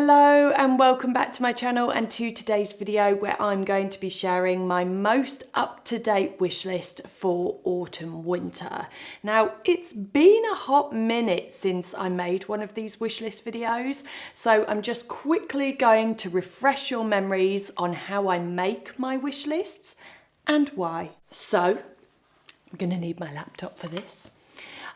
Hello and welcome back to my channel and to today's video where I'm going to be sharing my most up-to-date wish list for autumn winter. Now it's been a hot minute since I made one of these wish list videos, so I'm just quickly going to refresh your memories on how I make my wish lists and why. So I'm going to need my laptop for this.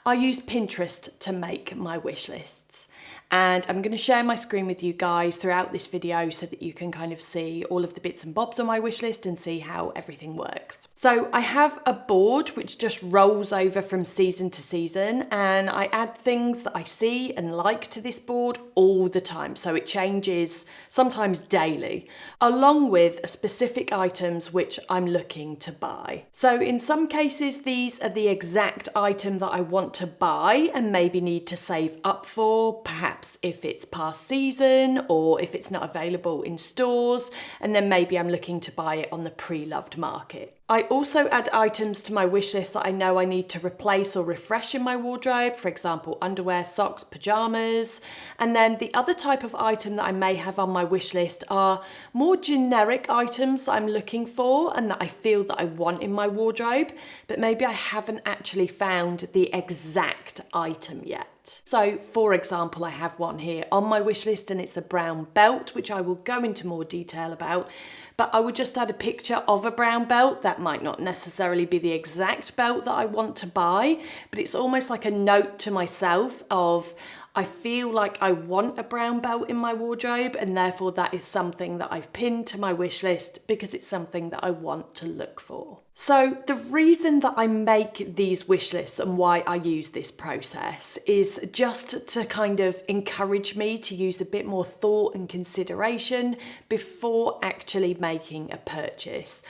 I use Pinterest to make my wish lists. And I'm going to share my screen with you guys throughout this video so that you can kind of see all of the bits and bobs on my wish list and see how everything works. So I have a board which just rolls over from season to season, and I add things that I see and like to this board all the time. So it changes sometimes daily, along with specific items which I'm looking to buy. So in some cases, these are the exact item that I want to buy and maybe need to save up for, perhaps if it's past season or if it's not available in stores, and then maybe I'm looking to buy it on the pre-loved market. I also add items to my wish list that I know I need to replace or refresh in my wardrobe, for example, underwear, socks, pajamas. And then the other type of item that I may have on my wish list are more generic items that I'm looking for and that I feel that I want in my wardrobe, but maybe I haven't actually found the exact item yet. So for example, I have one here on my wish list and it's a brown belt, which I will go into more detail about, but I would just add a picture of a brown belt. That might not necessarily be the exact belt that I want to buy, but it's almost like a note to myself of, I feel like I want a brown belt in my wardrobe, and therefore that is something that I've pinned to my wish list because it's something that I want to look for. So the reason that I make these wish lists and why I use this process is just to kind of encourage me to use a bit more thought and consideration before actually making a purchase.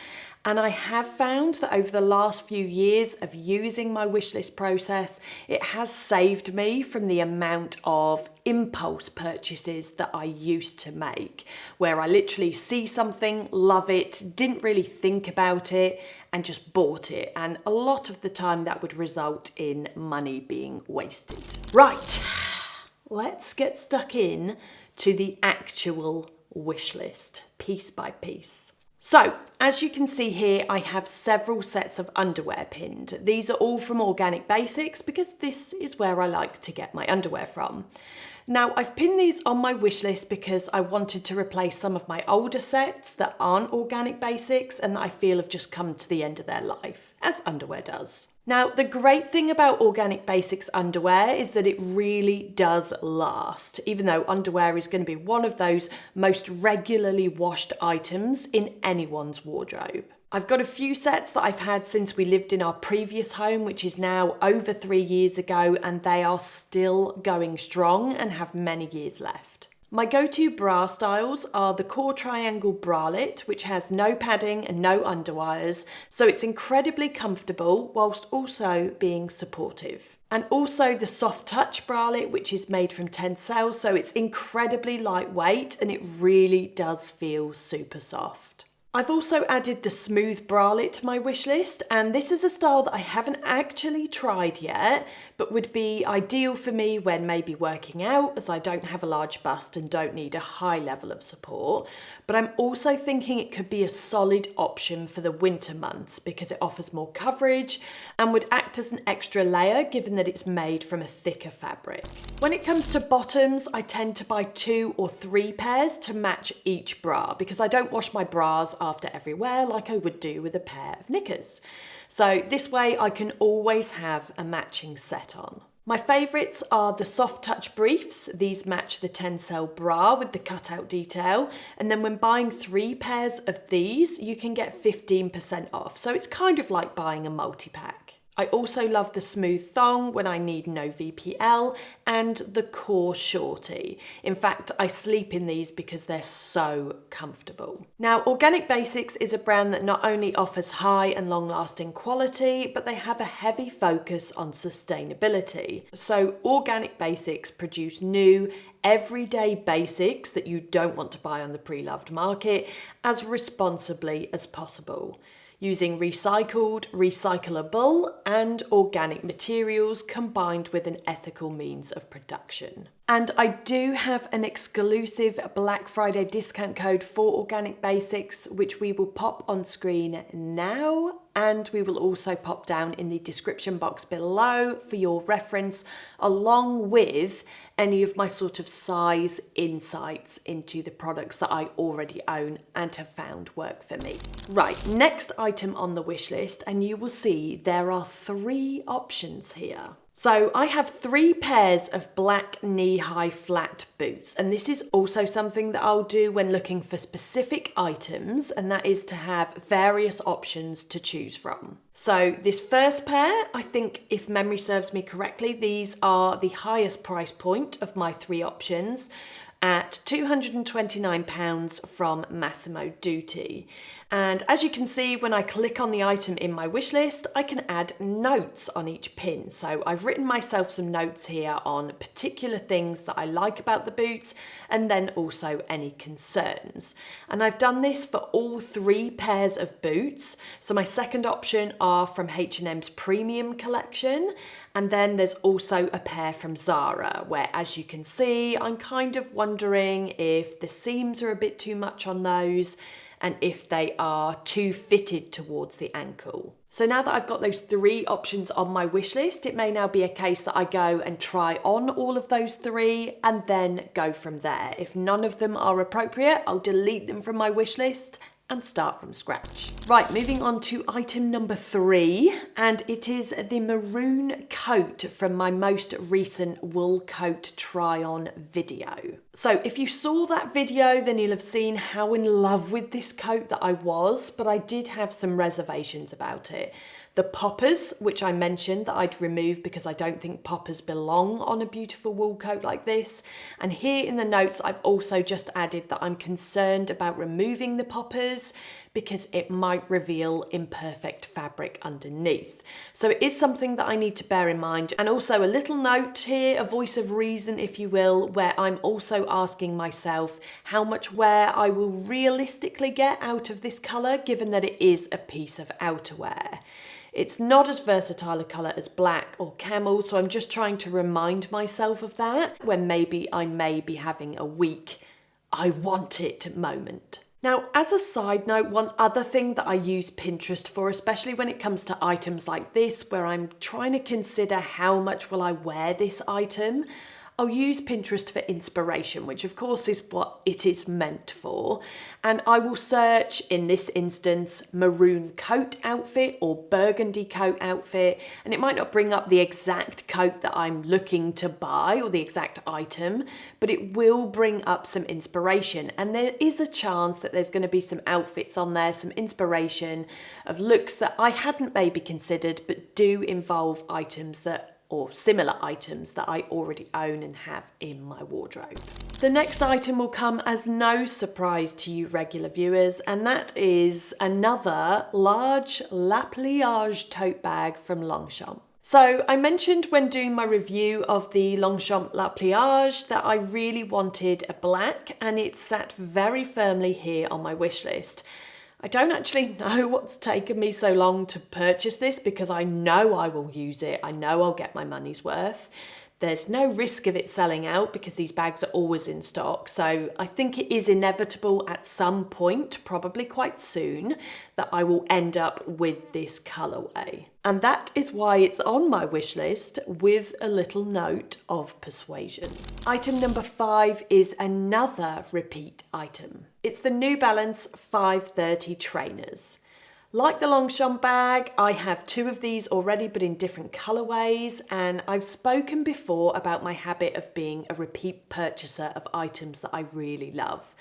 And I have found that over the last few years of using my wish list process, it has saved me from the amount of impulse purchases that I used to make, where I literally see something, love it, didn't really think about it, and just bought it. And a lot of the time that would result in money being wasted. Right, let's get stuck in to the actual wish list, piece by piece. So, as you can see here, I have several sets of underwear pinned. These are all from Organic Basics because this is where I like to get my underwear from. Now, I've pinned these on my wish list because I wanted to replace some of my older sets that aren't Organic Basics and that I feel have just come to the end of their life, as underwear does. Now, the great thing about Organic Basics underwear is that it really does last, even though underwear is going to be one of those most regularly washed items in anyone's wardrobe. I've got a few sets that I've had since we lived in our previous home, which is now over 3 years ago, and they are still going strong and have many years left. My go-to bra styles are the core triangle bralette, which has no padding and no underwires, so it's incredibly comfortable whilst also being supportive. And also the soft touch bralette, which is made from tencel, so it's incredibly lightweight and it really does feel super soft. I've also added the smooth bralette to my wish list, and this is a style that I haven't actually tried yet, but would be ideal for me when maybe working out, as I don't have a large bust and don't need a high level of support. But I'm also thinking it could be a solid option for the winter months because it offers more coverage and would act as an extra layer given that it's made from a thicker fabric. When it comes to bottoms, I tend to buy 2 or 3 pairs to match each bra because I don't wash my bras after every wear like I would do with a pair of knickers. So this way I can always have a matching set on. My favourites are the soft touch briefs. These match the tencel bra with the cutout detail, and then when buying 3 pairs of these you can get 15% off, so it's kind of like buying a multi-pack. I also love the smooth thong when I need no VPL and the core shorty. In fact, I sleep in these because they're so comfortable. Now, Organic Basics is a brand that not only offers high and long-lasting quality, but they have a heavy focus on sustainability. So Organic Basics produce new, everyday basics that you don't want to buy on the pre-loved market as responsibly as possible, using recycled, recyclable and organic materials combined with an ethical means of production. And I do have an exclusive Black Friday discount code for Organic Basics, which we will pop on screen now. And we will also pop down in the description box below for your reference, along with any of my sort of size insights into the products that I already own and have found work for me. Right, next item on the wish list, and you will see there are 3 options here. So I have 3 pairs of black knee-high flat boots, and this is also something that I'll do when looking for specific items, and that is to have various options to choose from. So this first pair, I think if memory serves me correctly, these are the highest price point of my 3 options at £229 from Massimo Dutti. And as you can see, when I click on the item in my wish list, I can add notes on each pin. So I've written myself some notes here on particular things that I like about the boots, and then also any concerns. And I've done this for all 3 pairs of boots. So my second option are from H&M's premium collection. And then there's also a pair from Zara, where, as you can see, I'm kind of wondering if the seams are a bit too much on those and if they are too fitted towards the ankle. So now that I've got those 3 options on my wish list, it may now be a case that I go and try on all of those 3 and then go from there. If none of them are appropriate, I'll delete them from my wish list and start from scratch. Right, moving on to item number 3, and it is the maroon coat from my most recent wool coat try-on video. So if you saw that video, then you'll have seen how in love with this coat that I was, but I did have some reservations about it. The poppers, which I mentioned that I'd remove because I don't think poppers belong on a beautiful wool coat like this. And here in the notes, I've also just added that I'm concerned about removing the poppers because it might reveal imperfect fabric underneath. So it is something that I need to bear in mind. And also a little note here, a voice of reason, if you will, where I'm also asking myself how much wear I will realistically get out of this colour, given that it is a piece of outerwear. It's not as versatile a colour as black or camel, so I'm just trying to remind myself of that when maybe I may be having a weak I want it moment. Now, as a side note, one other thing that I use Pinterest for, especially when it comes to items like this, where I'm trying to consider how much will I wear this item, I'll use Pinterest for inspiration, which of course is what it is meant for. And I will search, in this instance, maroon coat outfit or burgundy coat outfit. And it might not bring up the exact coat that I'm looking to buy or the exact item, but it will bring up some inspiration. And there is a chance that there's going to be some outfits on there, some inspiration of looks that I hadn't maybe considered, but do involve items that or similar items that I already own and have in my wardrobe. The next item will come as no surprise to you regular viewers, and that is another large La Pliage tote bag from Longchamp. So I mentioned when doing my review of the Longchamp La Pliage that I really wanted a black, and it sat very firmly here on my wish list. I don't actually know what's taken me so long to purchase this because I know I will use it. I know I'll get my money's worth. There's no risk of it selling out because these bags are always in stock. So I think it is inevitable at some point, probably quite soon, that I will end up with this colourway. And that is why it's on my wish list with a little note of persuasion. Item number 5 is another repeat item. It's the New Balance 530 trainers. Like the Longchamp bag, I have 2 of these already, but in different colourways, and I've spoken before about my habit of being a repeat purchaser of items that I really love.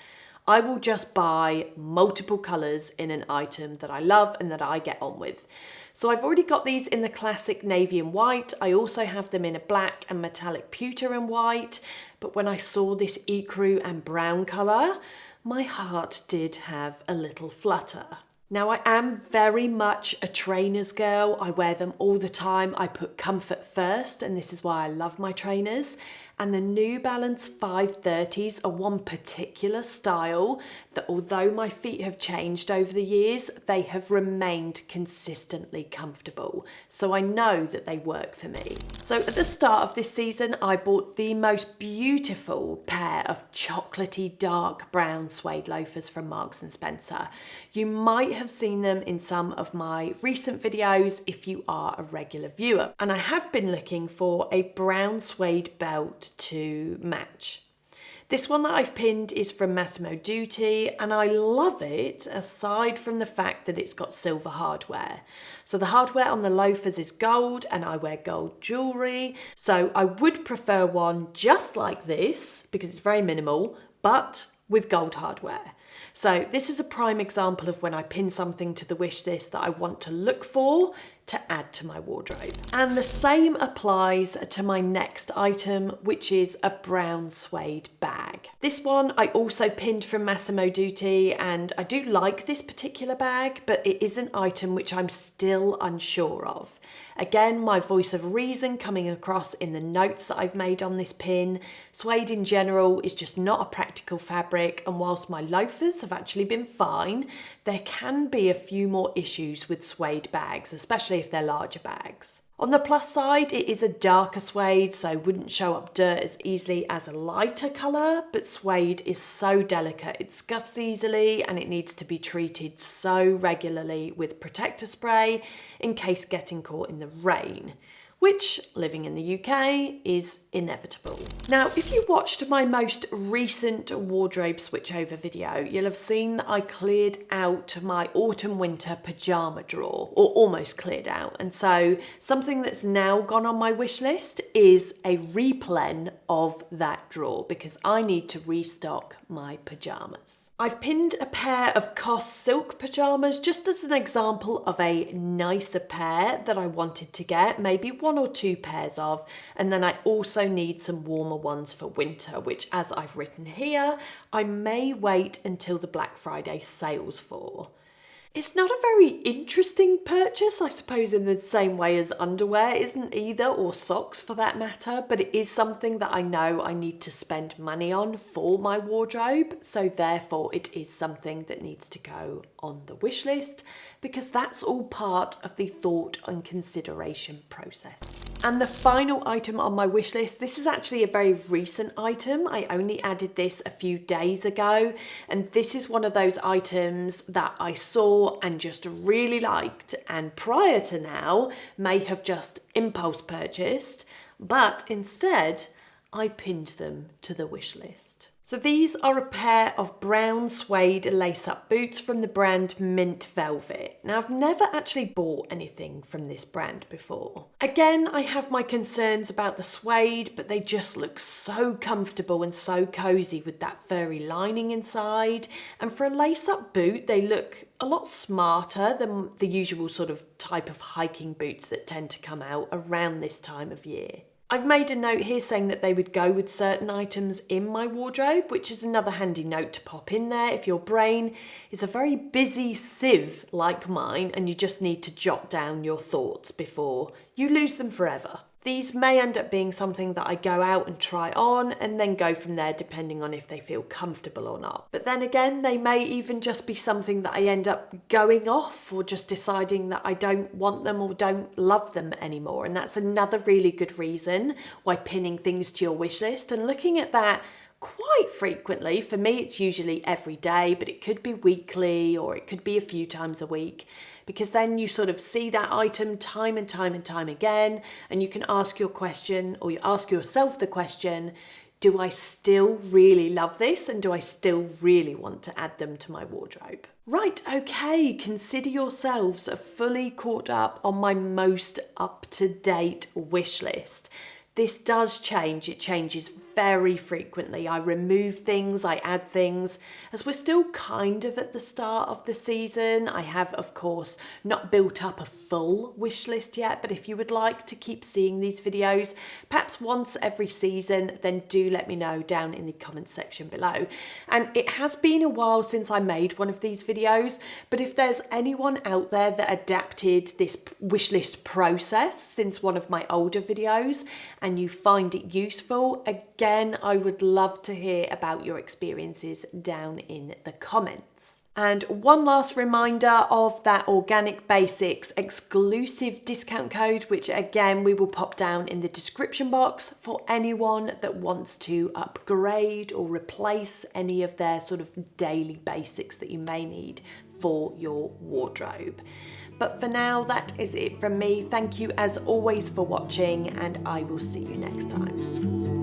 I will just buy multiple colours in an item that I love and that I get on with. So I've already got these in the classic navy and white. I also have them in a black and metallic pewter and white, but when I saw this ecru and brown colour, my heart did have a little flutter. Now, I am very much a trainer's girl. I wear them all the time. I put comfort first, and this is why I love my trainers. And the New Balance 530s are one particular style that, although my feet have changed over the years, they have remained consistently comfortable. So I know that they work for me. So at the start of this season, I bought the most beautiful pair of chocolatey dark brown suede loafers from Marks & Spencer. You might have seen them in some of my recent videos if you are a regular viewer. And I have been looking for a brown suede belt to match. This one that I've pinned is from Massimo Dutti, and I love it aside from the fact that it's got silver hardware. So the hardware on the loafers is gold, and I wear gold jewellery, so I would prefer one just like this because it's very minimal, but with gold hardware. So this is a prime example of when I pin something to the wish list that I want to look for to add to my wardrobe. And the same applies to my next item, which is a brown suede bag. This one I also pinned from Massimo Dutti, and I do like this particular bag, but it is an item which I'm still unsure of. Again, my voice of reason coming across in the notes that I've made on this pin. Suede in general is just not a practical fabric, and whilst my loafers have actually been fine, there can be a few more issues with suede bags, especially if they're larger bags. On the plus side, it is a darker suede, so wouldn't show up dirt as easily as a lighter colour, but suede is so delicate, it scuffs easily and it needs to be treated so regularly with protector spray in case getting caught in the rain, which, living in the UK, is inevitable. Now, if you watched my most recent wardrobe switchover video, you'll have seen that I cleared out my autumn-winter pyjama drawer, or almost cleared out. And so something that's now gone on my wish list is a replen of that drawer because I need to restock my pyjamas. I've pinned a pair of COS silk pyjamas just as an example of a nicer pair that I wanted to get, maybe one or two pairs of, and then I also need some warmer ones for winter, which, as I've written here, I may wait until the Black Friday sales for. It's not a very interesting purchase, I suppose, in the same way as underwear isn't either, or socks for that matter, but it is something that I know I need to spend money on for my wardrobe, so therefore it is something that needs to go on the wish list because that's all part of the thought and consideration process. And the final item on my wish list, this is actually a very recent item. I only added this a few days ago, and this is one of those items that I saw and just really liked, and prior to now may have just impulse purchased, but instead I pinned them to the wish list. So these are a pair of brown suede lace-up boots from the brand Mint Velvet. Now, I've never actually bought anything from this brand before. Again, I have my concerns about the suede, but they just look so comfortable and so cozy with that furry lining inside. And for a lace-up boot, they look a lot smarter than the usual sort of type of hiking boots that tend to come out around this time of year. I've made a note here saying that they would go with certain items in my wardrobe, which is another handy note to pop in there if your brain is a very busy sieve like mine and you just need to jot down your thoughts before you lose them forever. These may end up being something that I go out and try on and then go from there depending on if they feel comfortable or not. But then again, they may even just be something that I end up going off or just deciding that I don't want them or don't love them anymore. And that's another really good reason why pinning things to your wish list and looking at that quite frequently. For me, it's usually every day, but it could be weekly or it could be a few times a week, because then you sort of see that item time and time and time again, and you can ask your question, or you ask yourself the question, do I still really love this and do I still really want to add them to my wardrobe? Right, okay, consider yourselves fully caught up on my most up-to-date wish list. This does change, it changes very frequently. I remove things, I add things, as we're still kind of at the start of the season. I have, of course, not built up a full wish list yet, but if you would like to keep seeing these videos, perhaps once every season, then do let me know down in the comments section below. And it has been a while since I made one of these videos, but if there's anyone out there that adapted this wish list process since one of my older videos and you find it useful, again, I would love to hear about your experiences down in the comments. And one last reminder of that Organic Basics exclusive discount code, which again we will pop down in the description box for anyone that wants to upgrade or replace any of their sort of daily basics that you may need for your wardrobe. But for now, that is it from me. Thank you as always for watching, and I will see you next time.